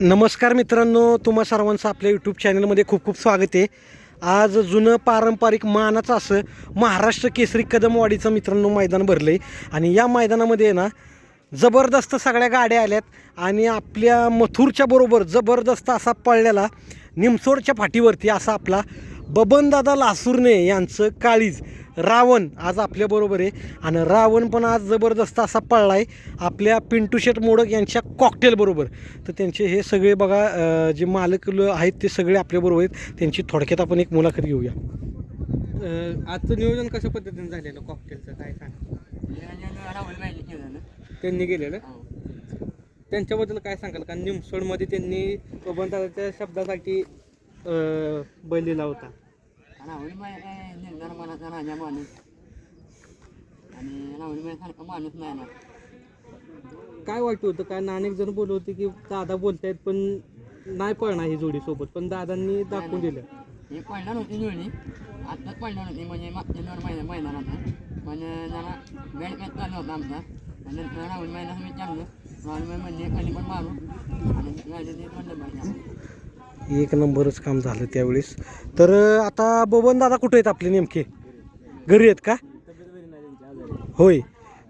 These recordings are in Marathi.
नमस्कार मित्रांनो, तुम्हा सर्वांचं आपल्या यूट्यूब चॅनलमध्ये खूप खूप स्वागत आहे. आज जुनं पारंपरिक मानाचं असं महाराष्ट्र केसरी कदमवाडीचं मित्रांनो मैदान भरलं आहे. आणि या मैदानामध्ये आहे ना जबरदस्त सगळ्या गाड्या आल्यात आणि आपल्या मथुरच्या बरोबर जबरदस्त असा पळलेला निमसोडच्या फाटीवरती असा आपला बबनदादा लासूरने यांचं काळीज रावण आज आपल्याबरोबर आहे. आणि रावण पण आज जबरदस्त असा पळला आहे आपल्या पिंटू शेट मोडक यांच्या कॉकटेलबरोबर. तर त्यांचे हे सगळे बघा जे मालक आहेत ते सगळे आपल्याबरोबर आहेत. त्यांची थोडक्यात आपण एक मुलाखत घेऊया. आजचं नियोजन कशा पद्धतीने झालेलं कॉकटेलचं काय सांग? त्यांनी केलेलं त्यांच्याबद्दल काय सांगाल? कारण निमसोडमध्ये त्यांनी बबनदादाच्या शब्दासाठी बैल दिला होता. काय वाटत होतं? काय अनेक जण बोलत होते की दादा बोलतायत पण नाही पळणार ही जोडी सोबत, पण दादांनी दाखवून दिलं. हे पळणार होती जोडी, आत्ताच पळणार होती म्हणजे मागच्या 2 महिन्यात पण जरा वेळ मॅच चालू होता आमचा. आणि नंतर राहुल महिन्यात विचारलं, राहुल म्हणजे खाली पण मारू आणि गाडीने म्हणलं एक नंबरच काम झालं त्यावेळेस. तर आता बबन दादा कुठे आहेत आपले? नेमके घरी आहेत का? होय.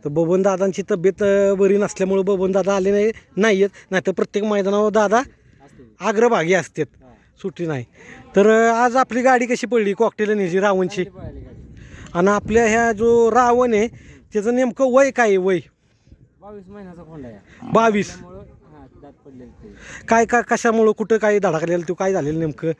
तर बबन दादांची तब्येत बरी नसल्यामुळे बबन दादा आले नाही आहेत. नाही तर प्रत्येक मैदानावर दादा अग्रभागी असतात, सुट्टी नाही. तर आज आपली गाडी कशी पडली कॉकटेल न्यायची रावणची? आणि आपल्या ह्या जो रावण आहे त्याचं नेमकं वय काय आहे? वय 22 महिन्याचा खोंड आहे. 22. काय काय कशामुळं कुठं काय धडकलेलं तो काय झालेलं नेमकं?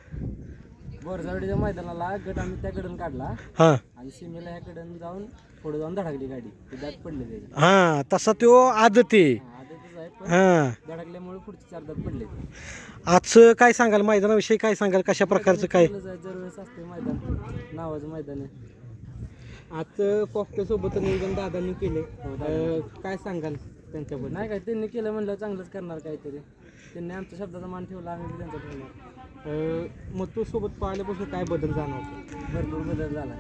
बोरसावडीच्या मैदानाला गट आम्ही त्याकडून काढला हां आणि सीमेला ह्याकडून जाऊन पुढे जाऊन धडकली गाडी, दात पडले त्याचे. हां तसा तो आदत आहे. आधीच आहे पण हां धडकल्यामुळे पुढचे 4 दात पडले. आजचं काय सांगाल? मैदानाविषयी काय सांगाल? कशा प्रकारचं काय? दरवेळेस असते मैदान, नावाचं मैदान आहे. आजचं कॉकटेल सोबत नियोजन दादांनी केले, काय सांगाल त्यांच्याबद्दल? नाही काय त्यांनी केलं म्हणलं चांगलंच करणार काहीतरी. त्यांनी आमच्या शब्दाचा मान ठेवला, आम्ही त्यांचा ठेवला. मग तो सोबत पाहिल्यापासून काय बदल जाणवतो? भरपूर बदल झाला.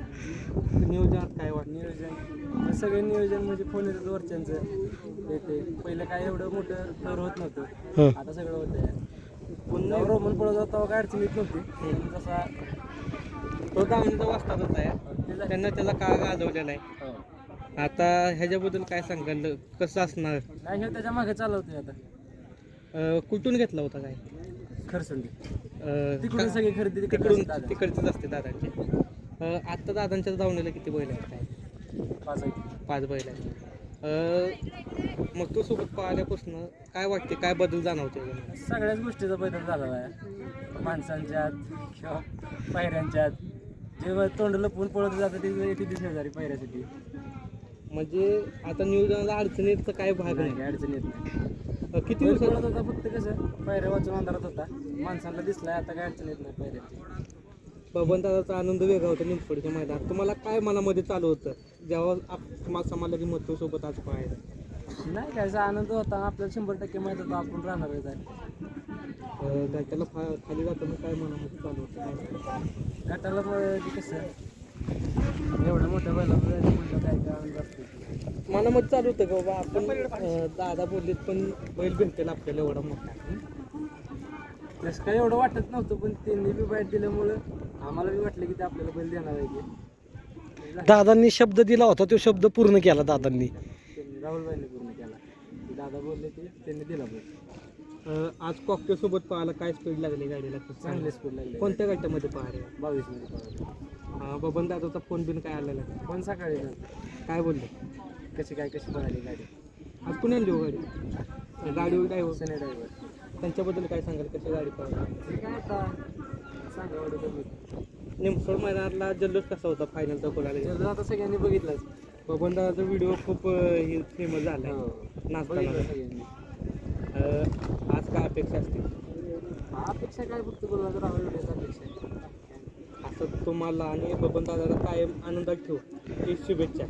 नियोजनात काय वाटतं? नियोजन सगळे नियोजन म्हणजे फोन येतात वरच्यांचं ते पहिलं काय एवढं मोठं तर होत नव्हतं, आता सगळं होतं. पुन्हा रोमन पळत होता काय अडचण येत नव्हती. तसा तो दावणीचा वाजताच आहे, त्यांना त्याला काळ गाजवलेला आहे. आता ह्याच्याबद्दल काय सांगाल? कसं असणार? नाही, हे त्याच्या मागे चालवतोय आता. कुठून घेतला होता काय? खरसंडी तिकडून सगळी खरेदी तिकडचीच असते दादांची. आत्ता दादांच्या दावणीला किती बैल आहेत? काय 5 बैल आहेत. मग तो सोबत पाहिल्यापासून काय वाटते? काय बदल जाणवते? सगळ्याच गोष्टीचा बदल झालेला आहे. माणसांच्यात किंवा पायऱ्यांच्यात जेव्हा तोंड लपवून पळत जातं ते किती शेजारी पायऱ्यासाठी. म्हणजे आता नियोजनाला अडचणीचं काय भाग नाही? काय अडचण येत नाही. किती पळत दिवसात होता फक्त कसं पायऱ्या वाचून अंधारात होता, माणसांना दिसलाय, आता काय अडचण येत नाही पायऱ्याची. बबन दादाचा आनंद वेगळा होता निमसोडच्या मैदानात. तुम्हाला काय मनामध्ये चालू होतं जेव्हा तुम्हाला समजलं की मथुर सोबत आज पाहायला? नाही काय आनंद होता, आपल्याला 100% माहीत होतं आपण राहणारच आहे. त्याला खाली जाताना काय मनामध्ये चालू होतं? गटाला कसं एवढं मोठं बैल म्हटलं काय आनंद असतो मनामध्ये चालू होतं का बाबा आपण दादा बोललेत पण बैल भेटेल आपल्याला एवढा मोठा? तसं काही एवढं वाटत नव्हतं, पण त्यांनी बी बाईट दिल्यामुळं आम्हाला बी वाटलं की ते आपल्याला बैल देणार आहे ते. दादांनी शब्द दिला होता, तो शब्द पूर्ण केला दादांनी. त्यांनी राहुलबाईंनी पूर्ण केला. दादा बोलले ते त्यांनी दिला बैल. आज कॉकटेल सोबत पाहायला काय स्पीड लागली गाडीला? चांगले स्पीड लागले. कोणत्या गटामध्ये पाहायला? 22 मध्ये पाहिजे. बबन दादाचा फोन बिन काय आलेला? पण सकाळी काय बोलले? कशी पळाली गाडी? आज कुणी आणली हो गाडी? गाडी ड्रायव्हर सनी ड्रायव्हर. त्यांच्याबद्दल काय सांगाल? कशी गाडी पळाली? काय आता सांगा एवढं कमी. निमसोड मैदानातला जल्लोष कसा होता फायनलचा कोणाला? जर आता सगळ्यांनी बघितलंच. बबन दादाचा व्हिडिओ खूप फेमस झाला आहे नाचताना. सगळ्यांनी. आज काय अपेक्षा असते? अपेक्षा काय फक्त बोलला तर राहुल व्हिडिओचा अपेक्षा आहे. असं तुम्हाला आणि बबन दादाला कायम आनंदात ठेवू ही शुभेच्छा.